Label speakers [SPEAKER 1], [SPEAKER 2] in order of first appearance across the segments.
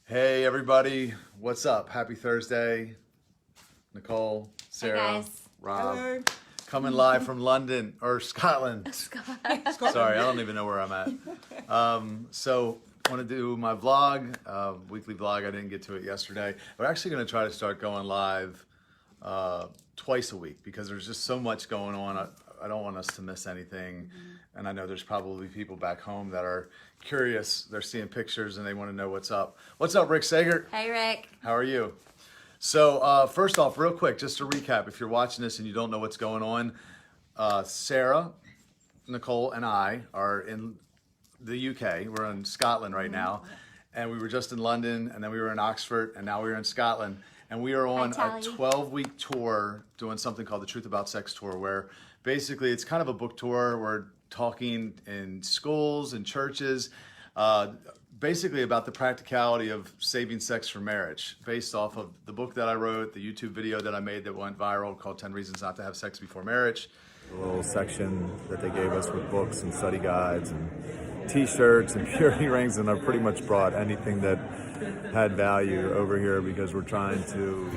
[SPEAKER 1] Hey everybody, what's up? Happy Thursday. Nicole, Sarah,
[SPEAKER 2] Hey guys.
[SPEAKER 1] Rob,
[SPEAKER 3] Hello.
[SPEAKER 1] coming live from London, or Scotland. Sorry, I don't even know where I'm at. So want to do my vlog, weekly vlog. I didn't get to it yesterday. We're actually going to try to start going live twice a week because there's just so much going on. I don't want us to miss anything. And I know there's probably people back home that are curious. They're seeing pictures and they want to know what's up. What's up, Rick Sager?
[SPEAKER 2] Hey Rick.
[SPEAKER 1] How are you? So first off, real quick, just to recap, if you're watching this and you don't know what's going on, Sarah, Nicole, and I are in the UK. We're in Scotland right now. And we were just in London, and then we were in Oxford, and now we're in Scotland. And we are on a 12-week tour doing something called the Truth About Sex Tour, where basically it's kind of a book tour. We're talking in schools and churches, basically about the practicality of saving sex for marriage, based off of the book that I wrote, the YouTube video that I made that went viral called 10 Reasons Not to Have Sex Before Marriage. A little section that they gave us with books and study guides and t-shirts and purity rings, and I pretty much brought anything that had value over here because we're trying to...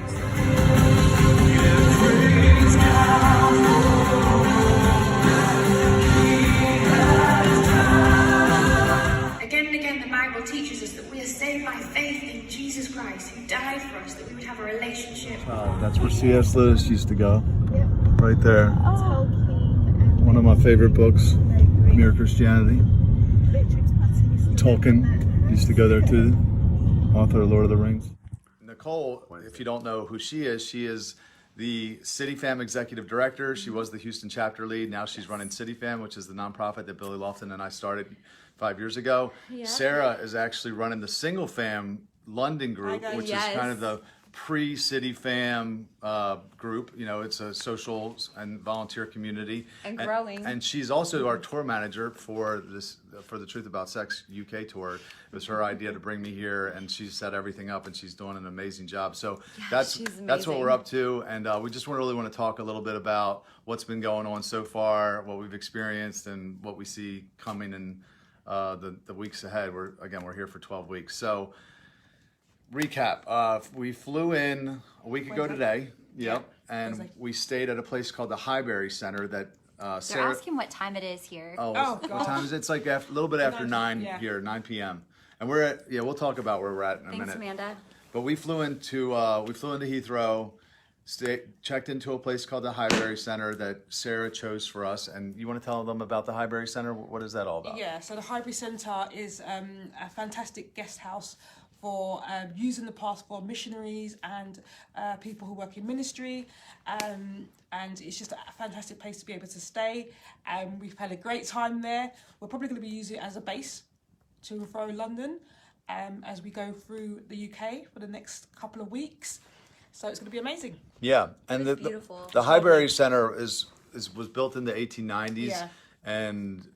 [SPEAKER 4] Again and again, the Bible teaches us that we are saved by faith in Jesus Christ, who died for us, that we would have a relationship.
[SPEAKER 1] That's where C.S. Lewis used to go. Yep. Right there.
[SPEAKER 3] Oh.
[SPEAKER 1] One of my favorite books, Mere Christianity. Tolkien used to go there too, author of Lord of the Rings. Nicole, if you don't know who she is the CityFam Executive Director. She was the Houston chapter lead. Now she's running CityFam, which is the nonprofit that Billy Lofton and I started 5 years ago. Yeah. Sarah is actually running the Single Fam London group, which is kind of the pre-City Fam group. You know, it's a social and volunteer community.
[SPEAKER 2] And growing.
[SPEAKER 1] And she's also our tour manager for the Truth About Sex UK tour. It was her idea to bring me here, and she set everything up, and she's doing an amazing job. So that's what we're up to, and we just really want to talk a little bit about what's been going on so far, what we've experienced, and what we see coming in the weeks ahead. We're here for 12 weeks. So recap, we flew in a week ago today. Yep. And we stayed at a place called the Highbury Center that
[SPEAKER 2] They're asking what time it is here.
[SPEAKER 1] Oh, what time is it? It's like a little bit after 9 here, 9 p.m. And we're at, we'll talk about where we're at in a minute.
[SPEAKER 2] Thanks, Amanda.
[SPEAKER 1] But we flew into Heathrow, checked into a place called the Highbury Center that Sarah chose for us. And you want to tell them about the Highbury Center? What is that all about?
[SPEAKER 3] Yeah, so the Highbury Centre is a fantastic guest house for using the past for missionaries and people who work in ministry, and it's just a fantastic place to be able to stay. We've had a great time there. We're probably going to be using it as a base to and fro London as we go through the UK for the next couple of weeks. So it's going to be amazing.
[SPEAKER 1] Yeah, and the Highbury Center was built in the 1890s, and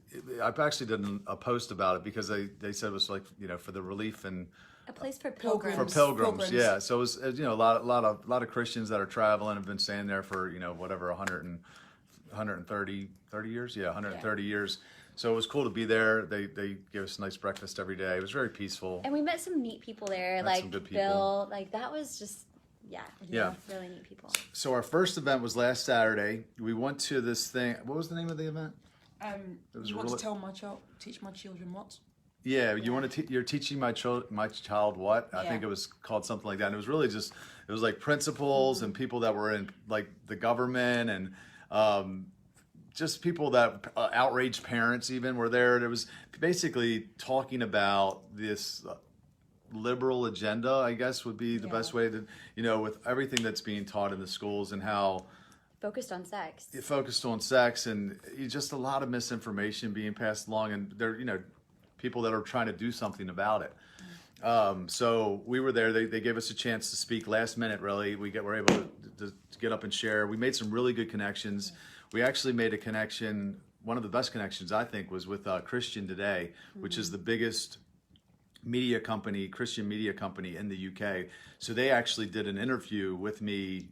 [SPEAKER 1] I've actually done a post about it because they said it was like, for the relief and
[SPEAKER 2] a place for pilgrims.
[SPEAKER 1] For pilgrims, yeah. So it was, a lot of Christians that are traveling have been staying there for, whatever, 130 years? Yeah, 130 years. So it was cool to be there. They gave us a nice breakfast every day. It was very peaceful.
[SPEAKER 2] And we met some neat people there, like Bill. Like that was just, really neat people.
[SPEAKER 1] So our first event was last Saturday. We went to this thing. What was the name of the event?
[SPEAKER 3] You want to teach my children what?
[SPEAKER 1] Yeah, you're teaching my child what? I think it was called something like that. And it was really it was like principals and people that were in like the government and just people that outraged parents even were there. And it was basically talking about this liberal agenda, I guess would be the best way to, with everything that's being taught in the schools and how
[SPEAKER 2] focused on sex.
[SPEAKER 1] It focused on sex and just a lot of misinformation being passed along, and there, people that are trying to do something about it. So we were there. They gave us a chance to speak last minute, really. We were able to get up and share. We made some really good connections. We actually made a connection, one of the best connections, I think, was with Christian Today, which is the biggest Christian media company in the UK. So they actually did an interview with me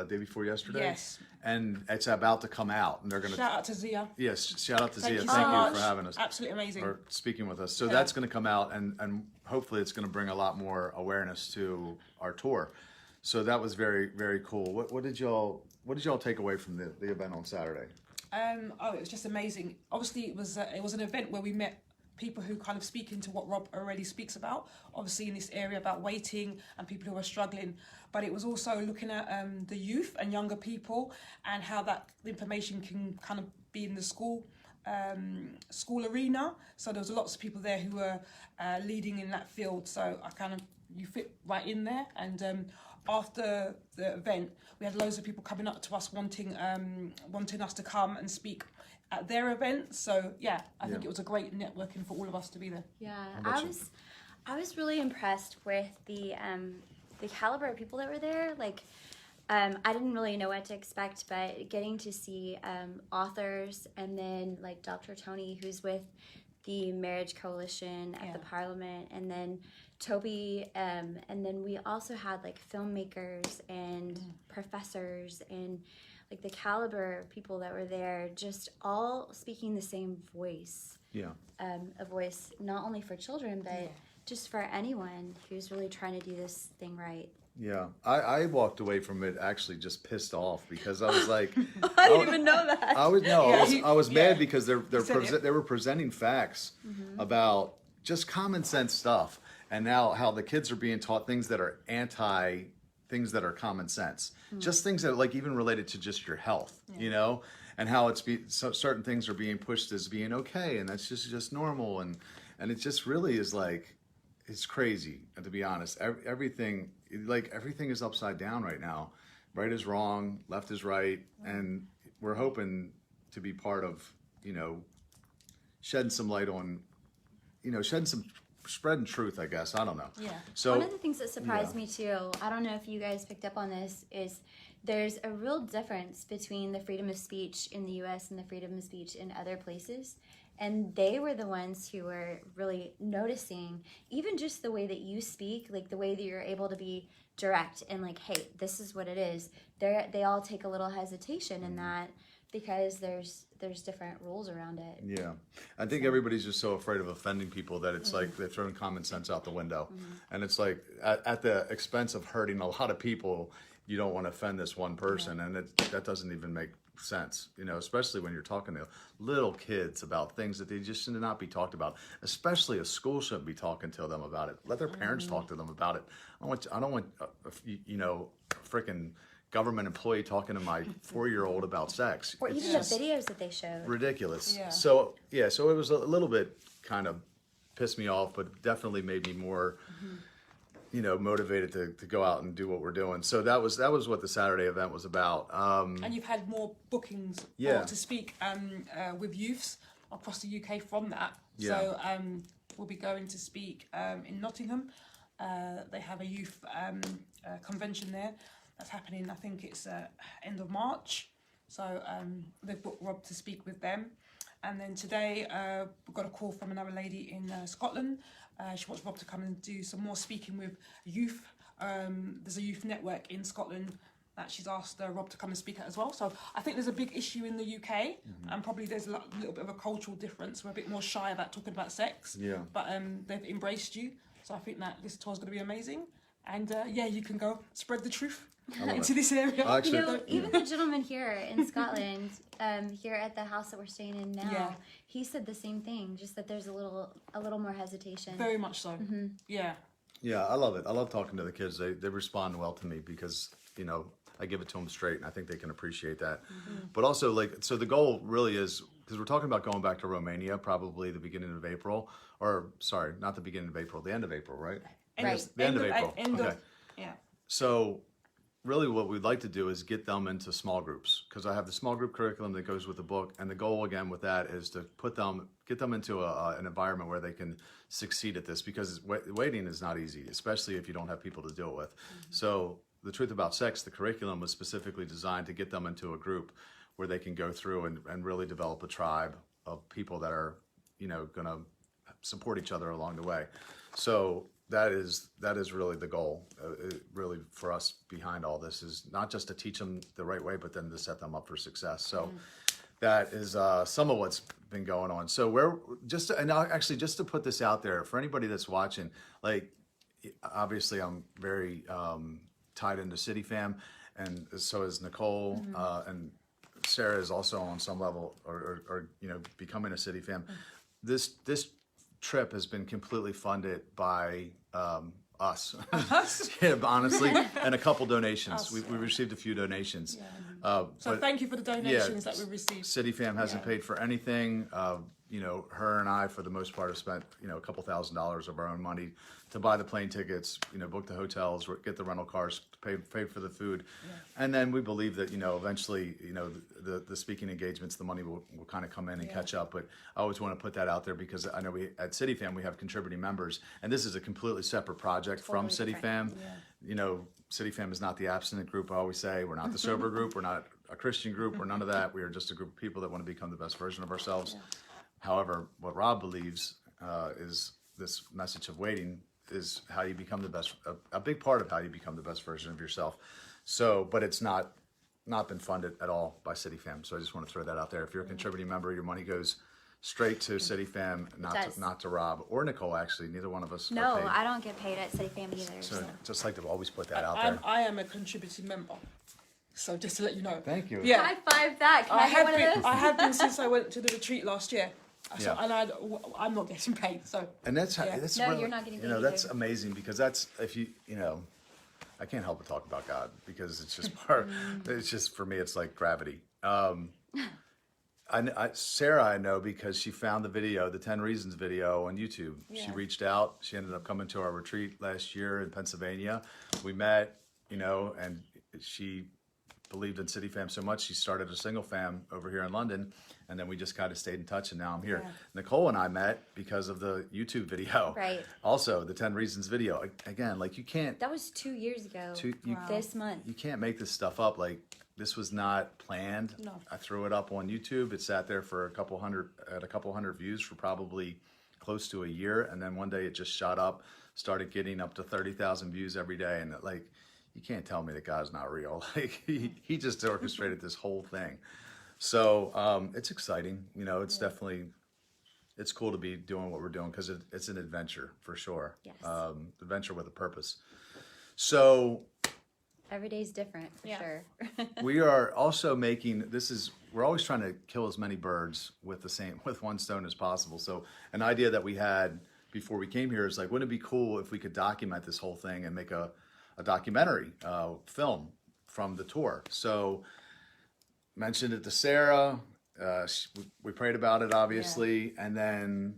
[SPEAKER 1] day before yesterday.
[SPEAKER 3] Yes.
[SPEAKER 1] And it's about to come out, and they're going to.
[SPEAKER 3] Shout out to Zia.
[SPEAKER 1] Yes, shout out to Zia.
[SPEAKER 3] Thank
[SPEAKER 1] Thank
[SPEAKER 3] you
[SPEAKER 1] you for having us.
[SPEAKER 3] Absolutely amazing.
[SPEAKER 1] Or speaking with us. So that's going to come out, and hopefully it's going to bring a lot more awareness to our tour. So that was very, very cool. What did y'all take away from the event on Saturday?
[SPEAKER 3] It was just amazing. Obviously, it was an event where we met people who kind of speak into what Rob already speaks about, obviously in this area about waiting and people who are struggling, but it was also looking at the youth and younger people and how that information can kind of be in the school arena. So there was lots of people there who were leading in that field, so you fit right in there. And after the event, we had loads of people coming up to us wanting us to come and speak at their event. So I think it was a great networking for all of us to be there.
[SPEAKER 2] Yeah, I was really impressed with the caliber of people that were there. Like, I didn't really know what to expect, but getting to see authors, and then like Dr. Tony, who's with the Marriage Coalition at the Parliament, and then Toby, and then we also had like filmmakers and professors, and like the caliber of people that were there, just all speaking the same voice. Yeah. A voice not only for children, but just for anyone who's really trying to do this thing right.
[SPEAKER 1] Yeah, I walked away from it actually just pissed off because I was like,
[SPEAKER 2] I didn't even know that.
[SPEAKER 1] I was mad because they were presenting facts about just common sense stuff, and now how the kids are being taught things that are things that are common sense, just things that like even related to just your health, you know, and how certain things are being pushed as being okay, and that's just normal, and it just really is like, it's crazy, to be honest. Everything is upside down right now. Right is wrong, left is right, and we're hoping to be part of, shedding some light on, spreading truth, I guess. I don't know.
[SPEAKER 2] Yeah.
[SPEAKER 1] So
[SPEAKER 2] one of the things that surprised me too, I don't know if you guys picked up on this, is there's a real difference between the freedom of speech in the US and the freedom of speech in other places. And they were the ones who were really noticing, even just the way that you speak, like the way that you're able to be direct and like, hey, this is what it is. They all take a little hesitation in that, because there's different rules around it.
[SPEAKER 1] Yeah, I think everybody's just so afraid of offending people that it's like they're throwing common sense out the window, and it's like at the expense of hurting a lot of people, you don't want to offend this one person, and that doesn't even make sense, especially when you're talking to little kids about things that they just should not be talked about. Especially a school shouldn't be talking to them about it. Let their parents talk to them about it. I don't want a freaking government employee talking to my 4-year-old about sex.
[SPEAKER 2] Or even the videos that they showed.
[SPEAKER 1] Ridiculous.
[SPEAKER 3] Yeah.
[SPEAKER 1] So it was a little bit kind of pissed me off, but definitely made me more motivated to go out and do what we're doing. So that was what the Saturday event was about.
[SPEAKER 3] And you've had more bookings to speak with youths across the UK from that.
[SPEAKER 1] Yeah.
[SPEAKER 3] So we'll be going to speak in Nottingham. They have a youth convention there that's happening. I think it's end of March. So they've booked Rob to speak with them. And then today we got a call from another lady in Scotland. She wants Rob to come and do some more speaking with youth. There's a youth network in Scotland that she's asked Rob to come and speak at as well. So I think there's a big issue in the UK, and probably there's a little bit of a cultural difference. We're a bit more shy about talking about sex, but they've embraced you. So I think that this tour's going to be amazing. And you can go spread the truth into this area.
[SPEAKER 2] Even the gentleman here in Scotland, here at the house that we're staying in now, he said the same thing, just that there's a little more hesitation.
[SPEAKER 3] Very much so. Yeah.
[SPEAKER 1] Yeah, I love it. I love talking to the kids. They respond well to me because, I give it to them straight, and I think they can appreciate that. But also, so the goal really is, because we're talking about going back to Romania probably the beginning of April, or sorry, not the beginning of April, the end of April, right? The end of April.
[SPEAKER 3] Yeah.
[SPEAKER 1] So really what we'd like to do is get them into small groups, because I have the small group curriculum that goes with the book, and the goal again with that is to get them into an environment where they can succeed at this, because waiting is not easy, especially if you don't have people to do it with. So the Truth About Sex, the curriculum was specifically designed to get them into a group where they can go through and really develop a tribe of people that are, going to support each other along the way. So that is really the goal. Really, for us behind all this is not just to teach them the right way, but then to set them up for success. So that is some of what's been going on. So just to put this out there for anybody that's watching, like obviously I'm very tied into City Fam, and so is Nicole, and Sarah is also on some level, or becoming a City Fam. This trip has been completely funded by us, yeah, honestly, and a couple donations. We received a few donations.
[SPEAKER 3] So
[SPEAKER 1] but
[SPEAKER 3] thank you for the donations that we received.
[SPEAKER 1] City Fam hasn't paid for anything. Her and I, for the most part, have spent a couple $1,000s of our own money to buy the plane tickets, book the hotels, get the rental cars, pay for the food, and then we believe that eventually the speaking engagements, the money will kind of come in and catch up. But I always want to put that out there because I know we at City Fam we have contributing members, and this is a completely separate project from City Fam. City Fam is not the abstinent group. I always say we're not the sober group. We're not a Christian group. We're none of that. We are just a group of people that want to become the best version of ourselves. However, what Rob believes is this message of waiting is how you become the best, a big part of how you become the best version of yourself. So, but it's not been funded at all by City Fam. So I just want to throw that out there. If you're a contributing member, your money goes straight to City Fam, not to Rob or Nicole. Actually, neither one of us.
[SPEAKER 2] No,
[SPEAKER 1] are paid.
[SPEAKER 2] I don't get paid at City Fam either.
[SPEAKER 1] So just like to always put that out there.
[SPEAKER 3] I am a contributing member. So just to let you know.
[SPEAKER 1] Thank you.
[SPEAKER 3] Yeah.
[SPEAKER 2] High five that. Can I get one of those?
[SPEAKER 3] I have been since I went to the retreat last year. So,
[SPEAKER 1] Yeah.
[SPEAKER 3] and I'm not getting paid. So.
[SPEAKER 1] And that's
[SPEAKER 3] Yeah.
[SPEAKER 1] that's
[SPEAKER 2] No,
[SPEAKER 1] really,
[SPEAKER 2] you're not getting paid
[SPEAKER 1] that's
[SPEAKER 2] either.
[SPEAKER 1] amazing because that's if I can't help but talk about God because it's just part. It's just for me, it's like gravity. Sarah, I know because she found the video, the 10 Reasons video on YouTube. She reached out. She ended up coming to our retreat last year in Pennsylvania. We met, and she believed in City Fam so much, she started a single fam over here in London, and then we just kind of stayed in touch, and now I'm here.
[SPEAKER 3] Yeah.
[SPEAKER 1] Nicole and I met because of the YouTube video.
[SPEAKER 2] Right.
[SPEAKER 1] Also, the 10 Reasons video. Again, like you can't...
[SPEAKER 2] That was 2 years ago.
[SPEAKER 3] Wow.
[SPEAKER 2] This month.
[SPEAKER 1] You can't make this stuff up. Like, this was not planned.
[SPEAKER 3] No.
[SPEAKER 1] I threw it up on YouTube. It sat there for a couple hundred views for probably close to a year, and then one day it just shot up, started getting up to 30,000 views every day, and like... You can't tell me that God's not real. Like he just orchestrated this whole thing. So it's exciting. It's definitely, it's cool to be doing what we're doing because it's an adventure for sure.
[SPEAKER 2] Yes.
[SPEAKER 1] Adventure with a purpose. So
[SPEAKER 2] Every day's different for sure.
[SPEAKER 1] we are also we're always trying to kill as many birds with one stone as possible. So an idea that we had before we came here is like, wouldn't it be cool if we could document this whole thing and make a documentary film from the tour? So mentioned it to Sarah. We prayed about it, obviously, and then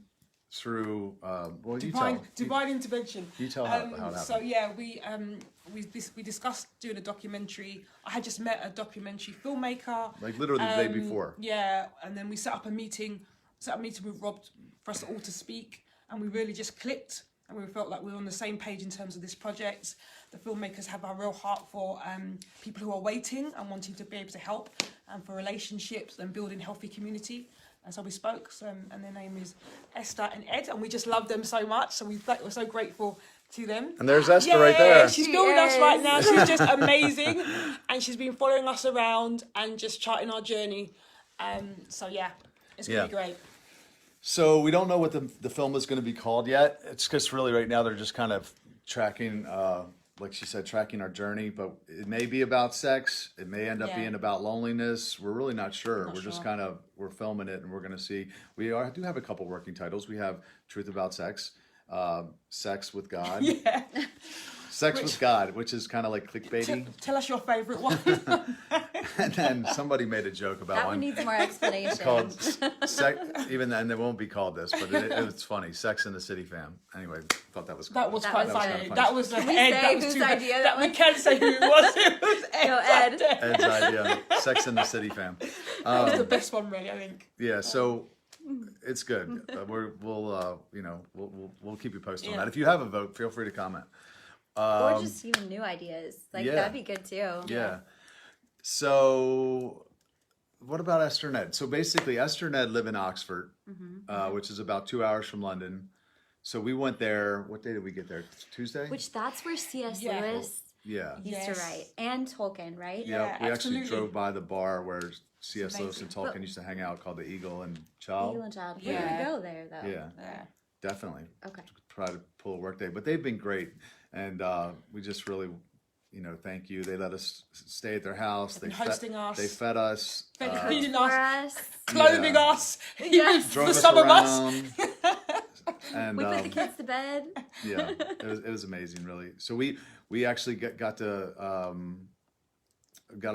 [SPEAKER 1] through
[SPEAKER 3] divine intervention.
[SPEAKER 1] You tell how it happened.
[SPEAKER 3] So yeah, we discussed doing a documentary. I had just met a documentary filmmaker.
[SPEAKER 1] Like literally the day before.
[SPEAKER 3] Yeah, and then we set up a meeting with Rob for us all to speak, and we really just clicked. And we felt like we were on the same page in terms of this project. The filmmakers have a real heart for people who are waiting and wanting to be able to help, and for relationships and building healthy community. And so we spoke, and their name is Esther and Ed, and we just love them so much. So we're so grateful to them.
[SPEAKER 1] And there's Esther right there.
[SPEAKER 3] She's filming us right now. She's just amazing, and she's been following us around and just charting our journey. So yeah, it's gonna be great.
[SPEAKER 1] So we don't know what the film is going to be called yet. It's just really right now they're just kind of tracking, like she said, tracking our journey. But it may be about sex. It may end up being about loneliness. We're really not sure. Just kind of we're filming it and we're going to see. We do have a couple working titles. We have Truth About Sex, Sex with God.
[SPEAKER 3] Yeah.
[SPEAKER 1] Sex with God, which is kind of like clickbaity.
[SPEAKER 3] Tell us your favourite one.
[SPEAKER 1] And then somebody made a joke about
[SPEAKER 2] That one needs more explanation.
[SPEAKER 1] called sex. Even then, they won't be called this, but it's funny. Sex in the City Fam. Anyway, thought that was cool.
[SPEAKER 3] That was quite
[SPEAKER 2] was
[SPEAKER 3] funny.
[SPEAKER 2] funny.
[SPEAKER 3] That was Ed.
[SPEAKER 2] say
[SPEAKER 3] That was
[SPEAKER 2] whose
[SPEAKER 3] too bad.
[SPEAKER 2] idea that
[SPEAKER 3] We
[SPEAKER 2] was?
[SPEAKER 3] can't say who it was. It was Ed.
[SPEAKER 2] Go Ed.
[SPEAKER 1] Ed's idea. Sex in the City Fam.
[SPEAKER 3] That was the best one, really, I think.
[SPEAKER 1] Yeah, so it's good. We'll keep you posted on that. If you have a vote, feel free to comment.
[SPEAKER 2] Or just even new ideas. Like,
[SPEAKER 1] yeah.
[SPEAKER 2] that'd be good too.
[SPEAKER 1] Yeah. So, what about Esther and Ed? So basically, Esther and Ed live in Oxford, which is about 2 hours from London. So we went there. What day did we get there? Tuesday.
[SPEAKER 2] Which that's where C.S.
[SPEAKER 3] Yeah.
[SPEAKER 2] Lewis
[SPEAKER 1] Yeah.
[SPEAKER 2] used to write, and Tolkien, right?
[SPEAKER 1] Yeah,
[SPEAKER 3] Yeah,
[SPEAKER 1] we actually
[SPEAKER 3] absolutely.
[SPEAKER 1] drove by the bar where C.S. Lewis and
[SPEAKER 3] amazing.
[SPEAKER 1] Tolkien used to hang out, called the Eagle and Child.
[SPEAKER 2] Eagle and Child. We're
[SPEAKER 3] Yeah.
[SPEAKER 2] gonna go there though.
[SPEAKER 1] Yeah,
[SPEAKER 3] Yeah.
[SPEAKER 1] definitely.
[SPEAKER 2] Okay.
[SPEAKER 1] Try to pull a work day, but they've been great, and we just really, thank you. They let us stay at their house.
[SPEAKER 3] They've been hosting us.
[SPEAKER 1] They fed us.
[SPEAKER 3] Feeding
[SPEAKER 2] For
[SPEAKER 3] us,
[SPEAKER 2] us,
[SPEAKER 3] clothing
[SPEAKER 1] Yeah.
[SPEAKER 3] us,
[SPEAKER 2] Yes.
[SPEAKER 1] Drove
[SPEAKER 3] for
[SPEAKER 1] us
[SPEAKER 3] some of us.
[SPEAKER 1] around. And
[SPEAKER 2] we put the kids to bed.
[SPEAKER 1] yeah, it was amazing, really. So we actually got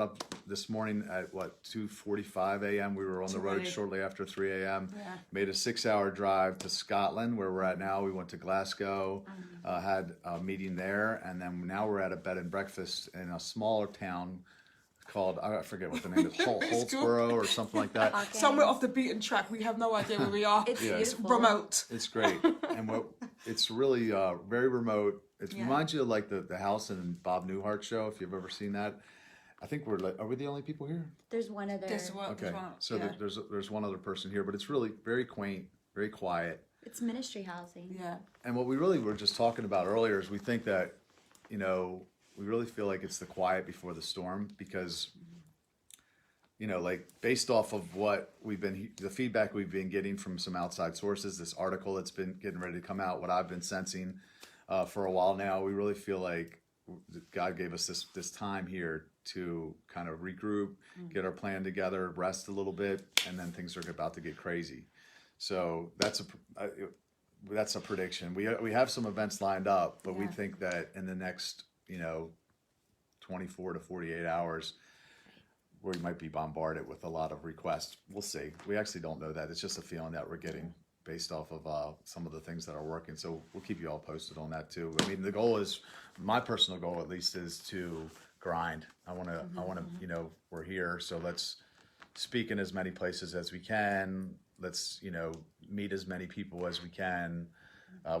[SPEAKER 1] up this morning at 2:45 a.m. We were on the road
[SPEAKER 3] early.
[SPEAKER 1] shortly after 3 a.m.
[SPEAKER 3] Yeah.
[SPEAKER 1] Made a 6-hour drive to Scotland, where we're at now. We went to Glasgow, had a meeting there, and then now we're at a bed and breakfast in a smaller town called, I forget what the name is, Holtsboro or something like that.
[SPEAKER 2] Okay.
[SPEAKER 3] Somewhere off the beaten track. We have no idea where we are.
[SPEAKER 2] It's
[SPEAKER 1] Yeah.
[SPEAKER 3] It's
[SPEAKER 2] beautiful.
[SPEAKER 3] remote.
[SPEAKER 1] It's great, and it's really very remote. It
[SPEAKER 3] Yeah.
[SPEAKER 1] reminds you of like the house in Bob Newhart show, if you've ever seen that. I think are we the only people here?
[SPEAKER 2] There's one other.
[SPEAKER 3] There's one.
[SPEAKER 1] Okay,
[SPEAKER 3] There's one.
[SPEAKER 1] so
[SPEAKER 3] yeah.
[SPEAKER 1] there's one other person here, but it's really very quaint, very quiet.
[SPEAKER 2] It's ministry housing.
[SPEAKER 3] Yeah.
[SPEAKER 1] And what we really were just talking about earlier is we think that, we really feel like it's the quiet before the storm, because, like based off of what the feedback we've been getting from some outside sources, this article that's been getting ready to come out, what I've been sensing for a while now, we really feel like God gave us this time here to kind of regroup, get our plan together, rest a little bit, and then things are about to get crazy. So that's a prediction. We have some events lined up, but we
[SPEAKER 3] Yeah.
[SPEAKER 1] think that in the next 24 to 48 hours, we might be bombarded with a lot of requests. We'll see. We actually don't know that. It's just a feeling that we're getting based off of some of the things that are working. So we'll keep you all posted on that too. I mean, the goal is, my personal goal at least, is to grind. I want to, we're here, so let's speak in as many places as we can. Let's, meet as many people as we can.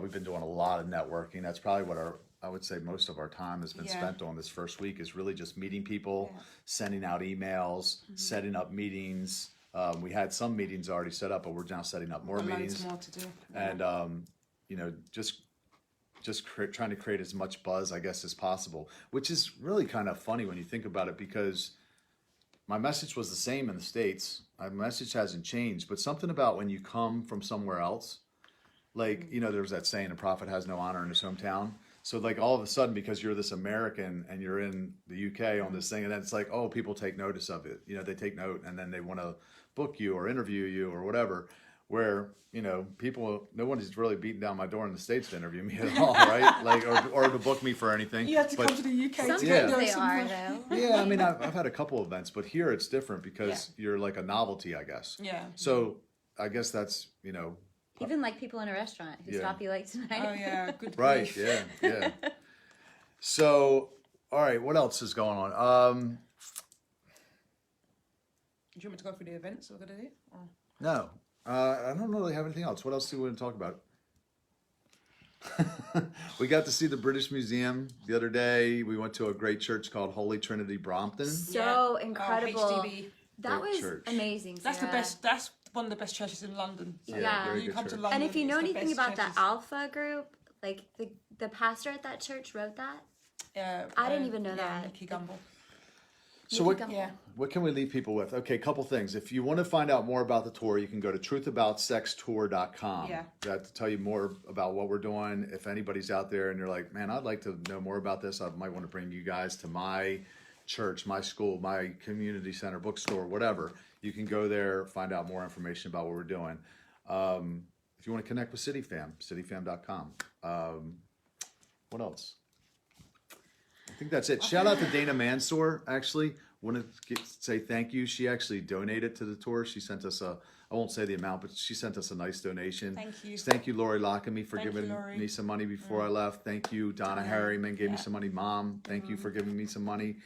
[SPEAKER 1] We've been doing a lot of networking. That's probably what I would say most of our time has been
[SPEAKER 3] Yeah.
[SPEAKER 1] spent on this first week, is really just meeting people,
[SPEAKER 3] Yeah.
[SPEAKER 1] sending out emails, setting up meetings. We had some meetings already set up, but we're now setting up more
[SPEAKER 3] Loads
[SPEAKER 1] meetings.
[SPEAKER 3] more to do.
[SPEAKER 1] And trying to create as much buzz, I guess, as possible, which is really kind of funny when you think about it, because my message was the same in the States. My message hasn't changed, but something about when you come from somewhere else, like, there's that saying, a prophet has no honor in his hometown. So like all of a sudden, because you're this American and you're in the UK on this thing, and then it's like, oh, people take notice of it. They take note, and then they want to book you or interview you or whatever. Where, no one is really beating down my door in the States to interview me at all, right? Like, or to book me for anything.
[SPEAKER 3] You have to
[SPEAKER 1] But-
[SPEAKER 3] come to the UK
[SPEAKER 2] Sometimes
[SPEAKER 3] to get
[SPEAKER 1] Yeah.
[SPEAKER 2] they
[SPEAKER 3] those.
[SPEAKER 2] are though.
[SPEAKER 1] Yeah, I mean, I've had a couple events, but here it's different because you're like a novelty, I guess.
[SPEAKER 3] Yeah.
[SPEAKER 1] So I guess that's,
[SPEAKER 2] Even like people in a restaurant who
[SPEAKER 1] Yeah.
[SPEAKER 2] stop you like tonight.
[SPEAKER 3] Oh yeah. Good.
[SPEAKER 1] right.
[SPEAKER 3] grief.
[SPEAKER 1] Yeah. So, all right, what else is going on?
[SPEAKER 3] Do you want me to go through the events we're gonna do? Or-
[SPEAKER 1] No, I don't really have anything else. What else do we want to talk about? We got to see the British Museum the other day. We went to a great church called Holy Trinity Brompton.
[SPEAKER 2] So
[SPEAKER 3] Yeah.
[SPEAKER 2] incredible.
[SPEAKER 3] Oh, HDB.
[SPEAKER 2] That
[SPEAKER 1] Great
[SPEAKER 2] was
[SPEAKER 1] church.
[SPEAKER 2] amazing.
[SPEAKER 3] That's the
[SPEAKER 2] Sarah.
[SPEAKER 3] best. That's one of the best churches in London. So
[SPEAKER 2] Yeah.
[SPEAKER 1] very
[SPEAKER 3] You
[SPEAKER 1] good
[SPEAKER 3] come to
[SPEAKER 1] church.
[SPEAKER 3] London.
[SPEAKER 2] And if you know
[SPEAKER 3] it's the
[SPEAKER 2] anything
[SPEAKER 3] best
[SPEAKER 2] about the
[SPEAKER 3] churches.
[SPEAKER 2] Alpha group, like the pastor at that church wrote that.
[SPEAKER 3] Yeah,
[SPEAKER 2] I didn't even know that.
[SPEAKER 3] Nicky Gumbel.
[SPEAKER 1] So what,
[SPEAKER 2] Nikki
[SPEAKER 3] Yeah.
[SPEAKER 1] what can we leave people with? Okay, couple things. If you want to find out more about the tour, you can go to truthaboutsextour.com.
[SPEAKER 3] Yeah.
[SPEAKER 1] That to tell you more about what we're doing. If anybody's out there and you're like, man, I'd like to know more about this, I might want to bring you guys to my church, my school, my community center, bookstore, whatever. You can go there, find out more information about what we're doing. If you want to connect with CityFam, cityfam.com. What else? I think that's it. Shout out to Dana Mansour, actually. Want to say thank you. She actually donated to the tour. She sent us I won't say the amount, but she sent us a nice donation.
[SPEAKER 3] Thank you.
[SPEAKER 1] Thank you, Lori Lockamy, for
[SPEAKER 3] Thank you,
[SPEAKER 1] giving
[SPEAKER 3] Lori.
[SPEAKER 1] me some money before I left. Thank you, Donna Harriman gave me some money. Mom, thank you for giving me some money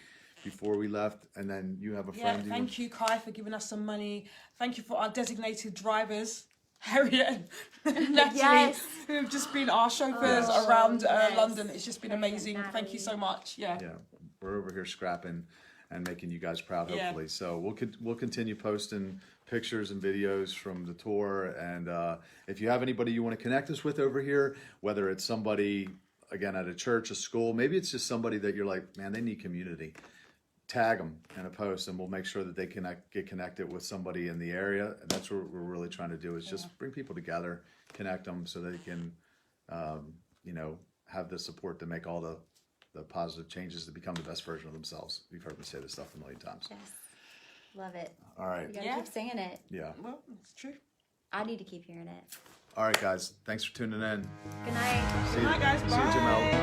[SPEAKER 1] before we left. And then you have a
[SPEAKER 3] Yeah,
[SPEAKER 1] friend.
[SPEAKER 3] thank you, Kai, for giving us some money. Thank you for our designated drivers, Harriet and Natalie,
[SPEAKER 2] Yes.
[SPEAKER 3] who've just been our chauffeurs
[SPEAKER 2] Oh,
[SPEAKER 3] around
[SPEAKER 2] yes.
[SPEAKER 3] London. It's just been
[SPEAKER 2] Harriet and
[SPEAKER 3] amazing. Thank you
[SPEAKER 2] Natalie.
[SPEAKER 3] so much. Yeah.
[SPEAKER 1] Yeah, we're over here scrapping. and making you guys proud,
[SPEAKER 3] Yeah.
[SPEAKER 1] hopefully. So we'll continue posting pictures and videos from the tour. And if you have anybody you want to connect us with over here, whether it's somebody, again, at a church, a school, maybe it's just somebody that you're like, man, they need community. Tag them in a post, and we'll make sure that they get connected with somebody in the area. And that's what we're really trying to do, is just bring people together, connect them so they can, have the support to make all the positive changes to become the best version of themselves. You've heard me say this stuff a million times.
[SPEAKER 2] Yes. Love it.
[SPEAKER 1] All right.
[SPEAKER 2] You gotta
[SPEAKER 3] Yeah.
[SPEAKER 2] keep singing it.
[SPEAKER 1] Yeah.
[SPEAKER 3] Well, it's true.
[SPEAKER 2] I need to keep hearing it.
[SPEAKER 1] All right, guys. Thanks for tuning in.
[SPEAKER 2] Good night.
[SPEAKER 1] See
[SPEAKER 3] Good night, guys.
[SPEAKER 1] See you, Jamel.
[SPEAKER 3] Bye.